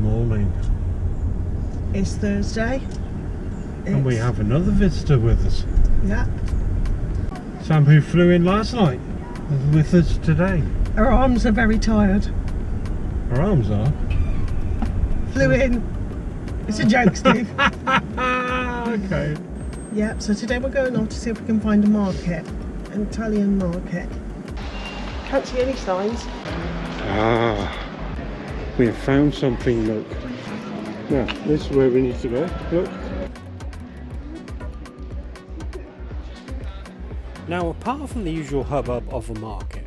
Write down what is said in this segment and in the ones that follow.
morning. It's Thursday. And we have another visitor with us. Yeah. Sam, who flew in last night, is with us today. Her arms are very tired. Her arms are? Flew in. It's a joke, Steve. Okay. Yeah, so today we're going off to see if we can find a market. An Italian market. Can't see any signs. We have found something, look. Now, this is where we need to go. Look. Now, apart from the usual hubbub of a market,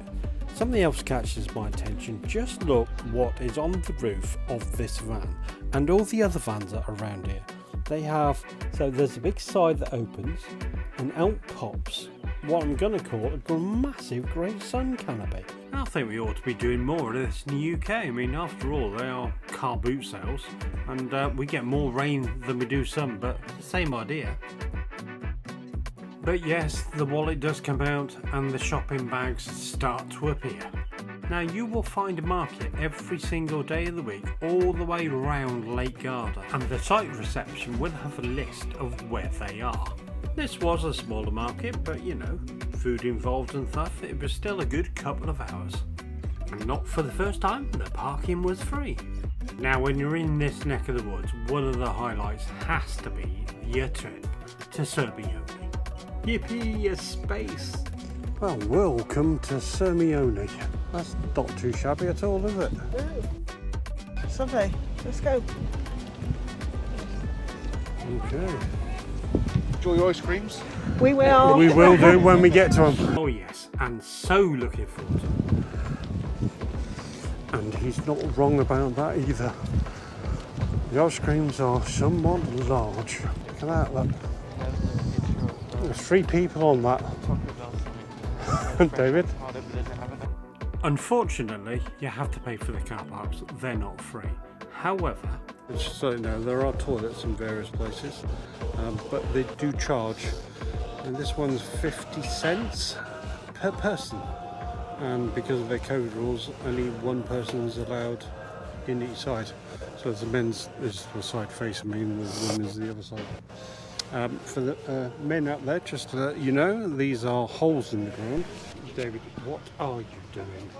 something else catches my attention. Just look what is on the roof of this van and all the other vans that are around here. They have, so there's a big side that opens and out pops what I'm going to call a massive grey sun canopy. I think we ought to be doing more of this in the UK. I mean, after all, they are car boot sales and we get more rain than we do sun, but same idea. But yes, the wallet does come out and the shopping bags start to appear. Now you will find a market every single day of the week all the way around Lake Garda, and the site reception will have a list of where they are. This was a smaller market, but you know, food involved and stuff, it was still a good couple of hours. And not for the first time, the parking was free. Now when you're in this neck of the woods, one of the highlights has to be your trip to Sermione. Yippee, a space! Well, welcome to Sermione. That's not too shabby at all, is it? No. Sunday. Let's go. Okay. Enjoy your ice creams. We will. We will do when we get to them. Oh yes, and so looking forward to it. And he's not wrong about that either. The ice creams are somewhat large. Look at that, look. There's 3 people on that. David? Unfortunately, you have to pay for the car parks. They're not free. However, Just so you know, there are toilets in various places, but they do charge. And this one's 50 cents per person. And because of their COVID rules, only one person is allowed in each side. So the men's is the side facing me, and the women's the other side. For the men out there, just to let you know, these are holes in the ground. David, what are you doing?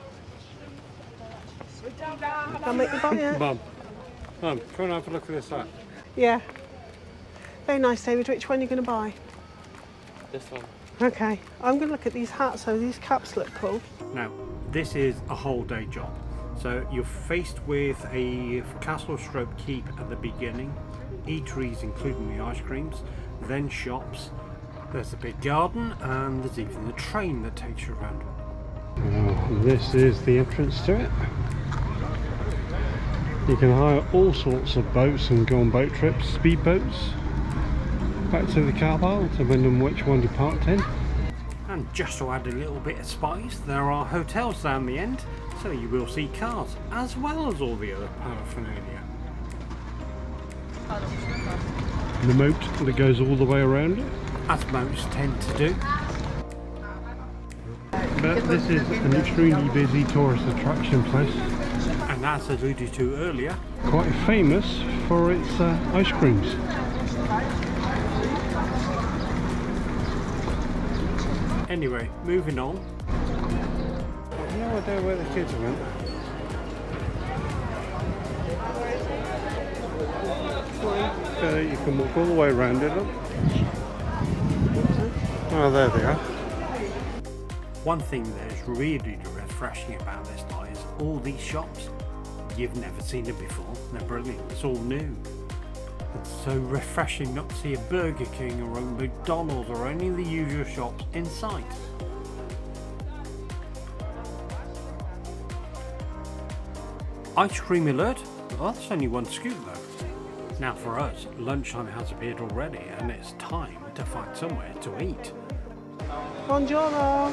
I'll make the buy it. Mum, come and have a look at this hat. Yeah. Very nice, David. Which one are you going to buy? This one. Okay. I'm going to look at these hats. So these caps look cool. now this is a whole day job. So you're faced with a castle stroke keep at the beginning, eateries including the ice creams, then shops. There's a big garden and there's even the train that takes you around. This is the entrance to it. You can hire all sorts of boats and go on boat trips, speed boats, back to the car park, depending on which one you parked in. And just to add a little bit of spice, there are hotels down the end, so you will see cars as well as all the other paraphernalia. The moat that goes all the way around it. As most tend to do. But this is an extremely busy tourist attraction place, And as alluded to earlier, quite famous for its ice creams. anyway, moving on. No idea where the kids went. You can walk all the way around it, look. Oh, there they are. One thing that is really refreshing about this lot is all these shops. You've never seen them before. They're brilliant. It's all new. It's so refreshing not to see a Burger King or a McDonald's or any of the usual shops in sight. Ice cream alert? Well, that's only one scoop though. Now for us, lunchtime has appeared already and it's time to find somewhere to eat. Buongiorno.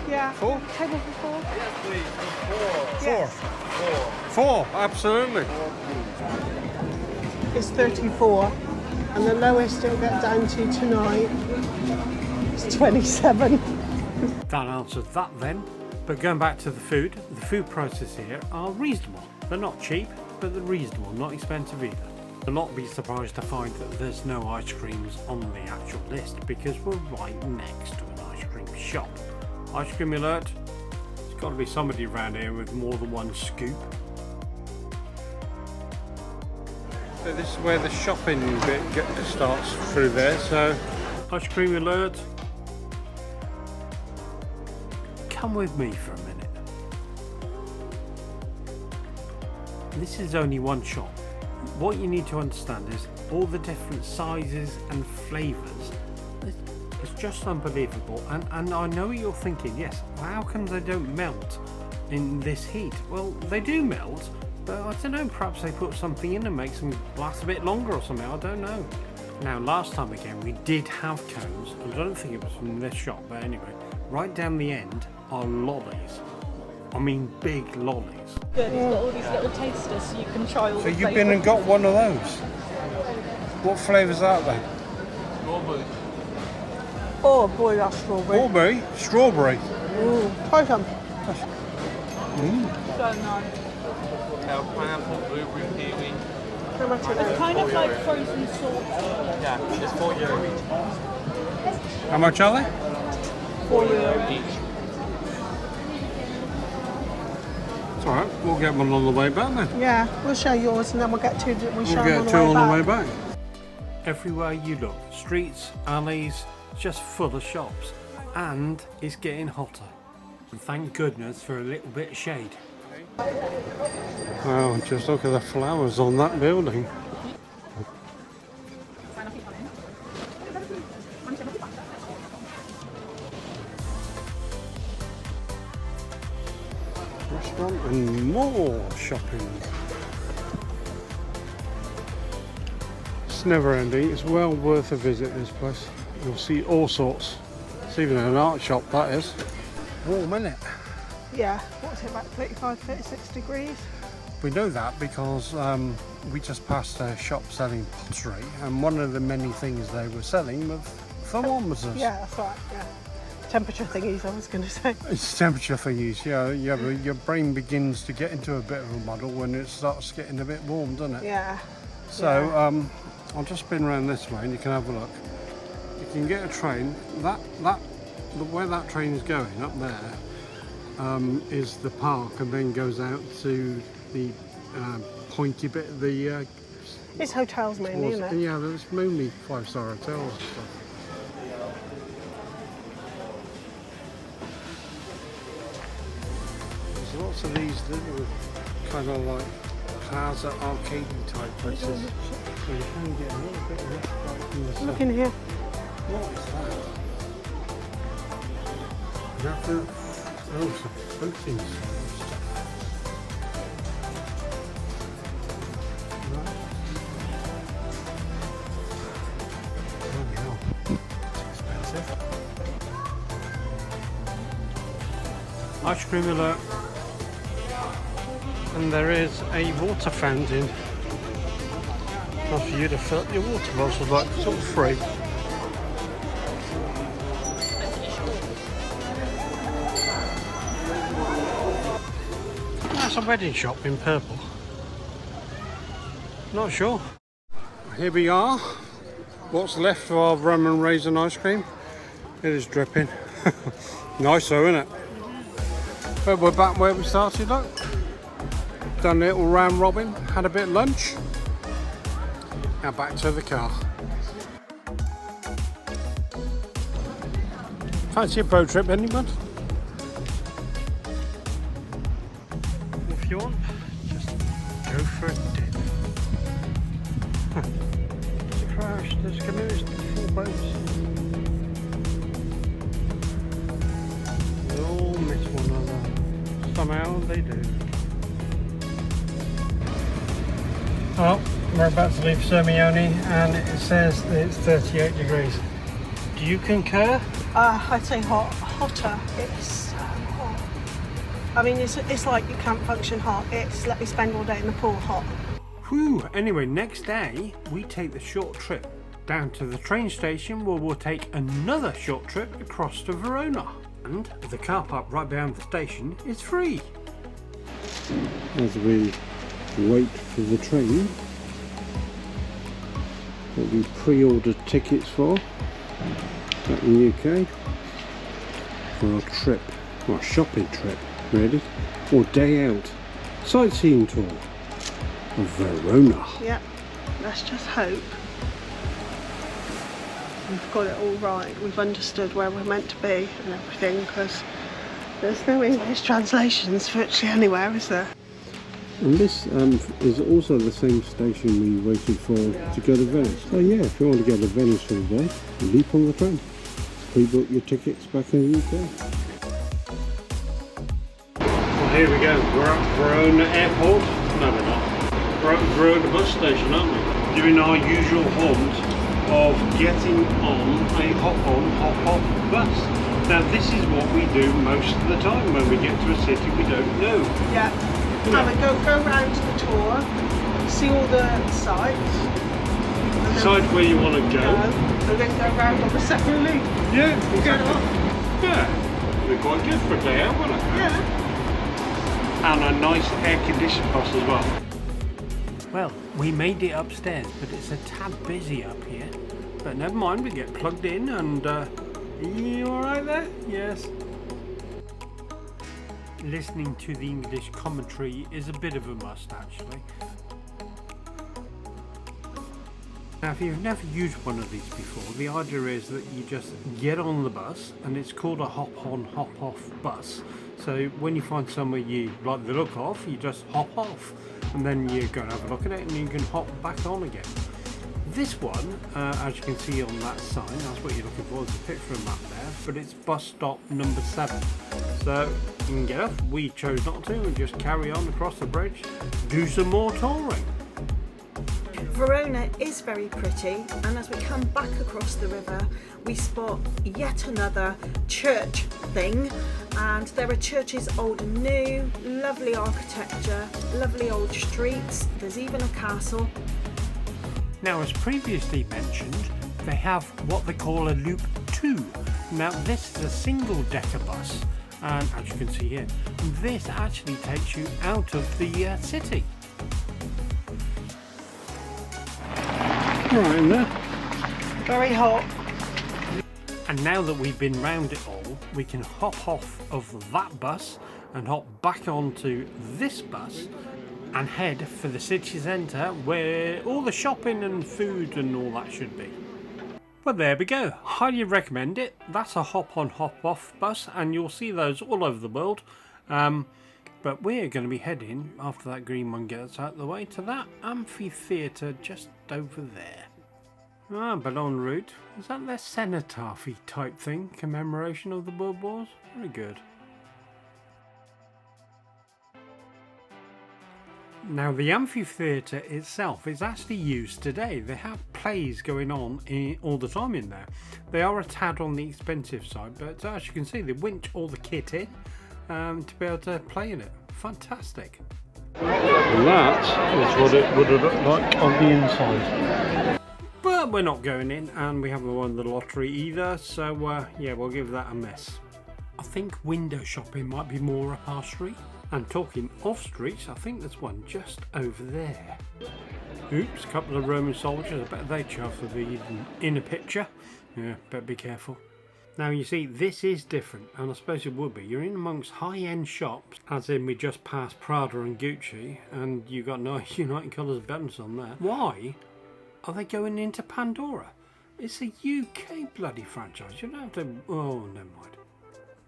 Yeah. 4? Table for 4? Yes, please. Yes. 4, absolutely. It's 34. And the lowest it'll get down to tonight is 27. That answers that then. But going back to the food prices here are reasonable. They're not cheap, but they're reasonable, not expensive either. You'll not be surprised to find that there's no ice creams on the actual list because we're right next to an ice cream shop. Ice cream alert, there's got to be somebody around here with more than one scoop. So this is where the shopping bit starts through there, so Ice cream alert. Come with me for a minute. This is only one shop. What you need to understand is all the different sizes and flavours. It's just unbelievable. And I know what you're thinking, yes, how come they don't melt in this heat? Well, they do melt, but I don't know, perhaps they put something in and makes them last a bit longer or something, I don't know. Now, last time again, we did have cones. I don't think it was from this shop, but anyway, right down the end are lollies. I mean, big lollies. Good, it's got all these little tasters so you can try all So the you've been and got one of those. What flavours are they? Oh boy, that's strawberry. Strawberry? Strawberry. Try some. So nice. Pineapple, blueberry, kiwi. How much are It's they? kind of like frozen salt. Yeah, it's €4 each. How much are they? €4. Each. It's alright, we'll get one on the way back then. Yeah, we'll show yours and then we'll get two. We'll show We'll them get two on the way back. back. Everywhere you look, streets, alleys, just full of shops. And it's getting hotter. And thank goodness for a little bit of shade. Wow, just look at the flowers on that building. Restaurant and more shopping. It's never ending, it's well worth a visit, this place. You'll see all sorts. It's even an art shop, that is. Warm, isn't it? Yeah, what's it, about 35, 36 degrees? We know that because we just passed a shop selling pottery, and one of the many things they were selling was thermometers. Yeah, that's right, yeah. Temperature thingies, I was going to say. It's temperature thingies, yeah, but your brain begins to get into a bit of a muddle when it starts getting a bit warm, doesn't it? Yeah. So I'll just spin around this way and you can have a look. You can get a train. Where that train is going up there is the park, and then goes out to the pointy bit. The It's hotels mainly, isn't it? yeah, there's mainly 5-star hotels and stuff. There's lots of these little kind of like plaza arcade type places. So you can get a little bit of respite from the sun. Look in here. What is that? You have to, some protein stuff. Right. Bloody hell. It's expensive. Ice cream alert. And there is a water fountain. Not for you to fill up your water bottles, like it's all free. That's a wedding shop in purple. Not sure. Here we are. What's left of our rum and raisin ice cream? It is dripping. Nice though, isn't it? But we're back where we started, look. Done a little round robin, had a bit of lunch. Now back to the car. Fancy a road trip, anyone? If you want, just go for a dip. There's a crash, there's canoes, there's 4 boats. They all miss one another. Somehow they do. Well, we're about to leave Sirmione and it says that it's 38 degrees. Do you concur? I'd say hotter. It's hot. I mean, it's like you can't function hot. It's let me spend all day in the pool hot. Whew. Anyway, next day we take the short trip down to the train station where we'll take another short trip across to Verona. And the car park right behind the station is free. As we wait for the train that we pre-ordered tickets for back in the UK for our trip, our shopping trip really, or day out sightseeing tour of Verona. Yeah, let's just hope we've got it all right. We've understood where we're meant to be and everything, because there's no English translations virtually anywhere, is there? And this is also the same station we waited for to go to Venice. So yeah, if you want to go to Venice for the day, leap on the train. Pre-book your tickets back in the UK. Well, here we go. We're at Verona Airport. No, we're not. We're at Verona bus station, aren't we? Doing our usual haunt of getting on a hop-on, hop-off bus. Now, this is what we do most of the time when we get to a city we don't know. Yeah. Have a go round the tour, see all the sights. and then Decide where you want to go. And then go round on the second loop. Yeah, Get exactly. off. Yeah, it'll be quite good for a day out, wouldn't it? Yeah. And a nice air-conditioned bus as well. Well, we made it upstairs, but it's a tad busy up here. But never mind, we get plugged in and you alright there? Yes. Listening to the English commentary is a bit of a must, actually. Now, if you've never used one of these before, the idea is that you just get on the bus, and it's called a hop-on, hop-off bus. So when you find somewhere you like the look of, you just hop off, and then you go and have a look at it, and you can hop back on again. This one, as you can see on that sign, that's what you're looking for, there's a picture of map there, but it's bus stop number 7. So you can get off. We chose not to and just carry on across the bridge, do some more touring. Verona is very pretty, and as we come back across the river, we spot yet another church thing. And there are churches old and new, lovely architecture, lovely old streets, there's even a castle. Now, as previously mentioned, they have what they call a Loop 2. Now, this is a single-decker bus, and as you can see here, this actually takes you out of the city. Right in there. Very hot. And now that we've been round it all, we can hop off of that bus and hop back onto this bus and head for the city centre where all the shopping and food and all that should be. Well, there we go. Highly recommend it. That's a hop-on, hop-off bus, and you'll see those all over the world. But we're going to be heading, after that green one gets out of the way, to that amphitheatre just over there. Ah, but en route. Is that their cenotaphy type thing? Commemoration of the World Wars? Very good. Now, the amphitheatre itself is actually used today. They have plays going on all the time in there. They are a tad on the expensive side, but as you can see, they winch all the kit in to be able to play in it. Fantastic. And that is what it would have looked like on the inside. But we're not going in, and we haven't won the lottery either, so yeah, we'll give that a miss. I think window shopping might be more up our street. And talking off streets, I think there's one just over there. Oops, a couple of Roman soldiers. I bet they chuff for the in a picture. Yeah, better be careful. Now you see, this is different, and I suppose it would be. You're in amongst high-end shops, as in we just passed Prada and Gucci, and you got nice United Colours buttons on there. Why are they going into Pandora? It's a UK bloody franchise. You don't have to. Oh, never mind.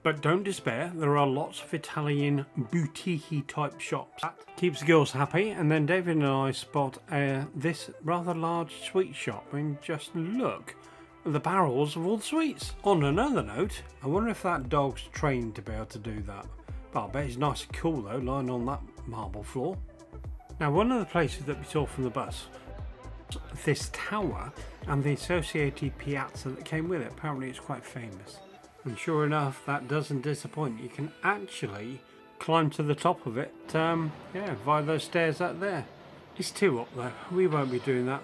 But don't despair, there are lots of Italian boutique type shops. That keeps the girls happy, and then David and I spot this rather large sweet shop and just look at the barrels of all the sweets. On another note, I wonder if that dog's trained to be able to do that. But I bet it's nice and cool though, lying on that marble floor. Now, one of the places that we saw from the bus, this tower and the associated piazza that came with it, apparently it's quite famous. And sure enough, that doesn't disappoint. You can actually climb to the top of it, yeah, via those stairs up there. It's too up though, we won't be doing that.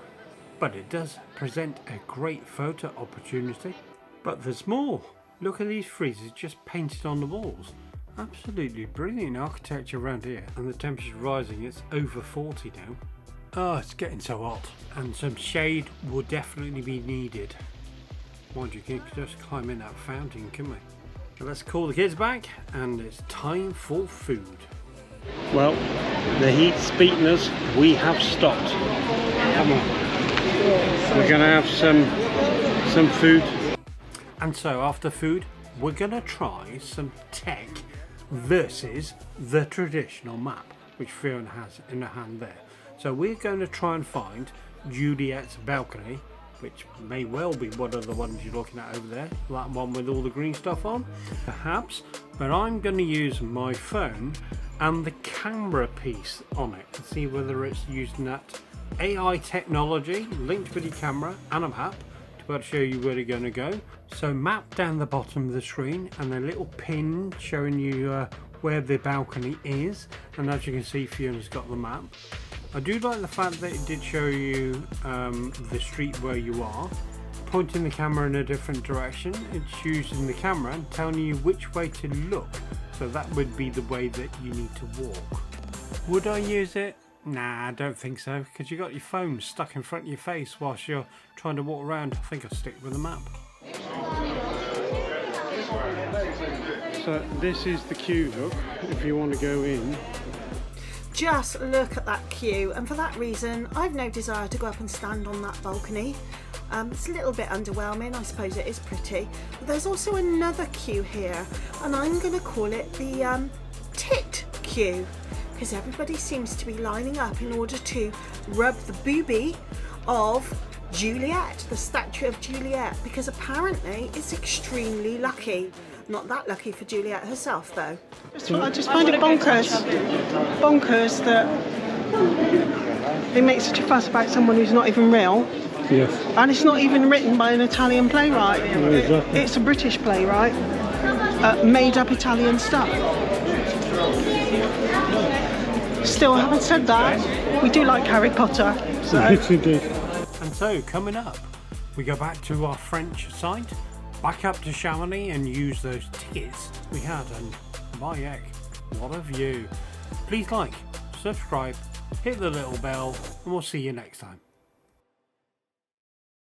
But it does present a great photo opportunity. But there's more. Look at these friezes just painted on the walls. Absolutely brilliant architecture around here, and the temperature's rising. It's over 40 now. Oh, it's getting so hot, and some shade will definitely be needed. Mind you, can just climb in that fountain, can we? So let's call the kids back, and it's time for food. Well, the heat's beaten us. We have stopped. Come on. We're going to have some food. And so after food, we're going to try some tech versus the traditional map, which Fiona has in her hand there. So we're going to try and find Juliet's balcony, which may well be one of the ones you're looking at over there, that one with all the green stuff on, perhaps, but I'm going to use my phone and the camera piece on it and see whether it's using that AI technology linked with your camera and a map to be able to show you where you're going to go. So map down the bottom of the screen and a little pin showing you where the balcony is, and as you can see, Fiona's got the map. I do like the fact that it did show you the street where you are, pointing the camera in a different direction. It's using the camera and telling you which way to look, so that would be the way that you need to walk. Would I use it? Nah, I don't think so, because you got your phone stuck in front of your face whilst you're trying to walk around. I think I'll stick with the map. So this is the queue hook if you want to go in. Just look at that queue, and for that reason I've no desire to go up and stand on that balcony. It's a little bit underwhelming, I suppose it is pretty, but there's also another queue here, and I'm going to call it the tit queue, because everybody seems to be lining up in order to rub the booby of Juliet, the statue of Juliet, because apparently it's extremely lucky. Not that lucky for Juliet herself though. I just find it bonkers that they make such a fuss about someone who's not even real. Yes. And it's not even written by an Italian playwright. Exactly. It's a British playwright, made up Italian stuff. Still, having said that, we do like Harry Potter. So. Yes, indeed. And so coming up, we go back to our French site, back up to Chamonix and use those tickets we had, and my heck, what a view. Please like, subscribe, hit the little bell, and we'll see you next time.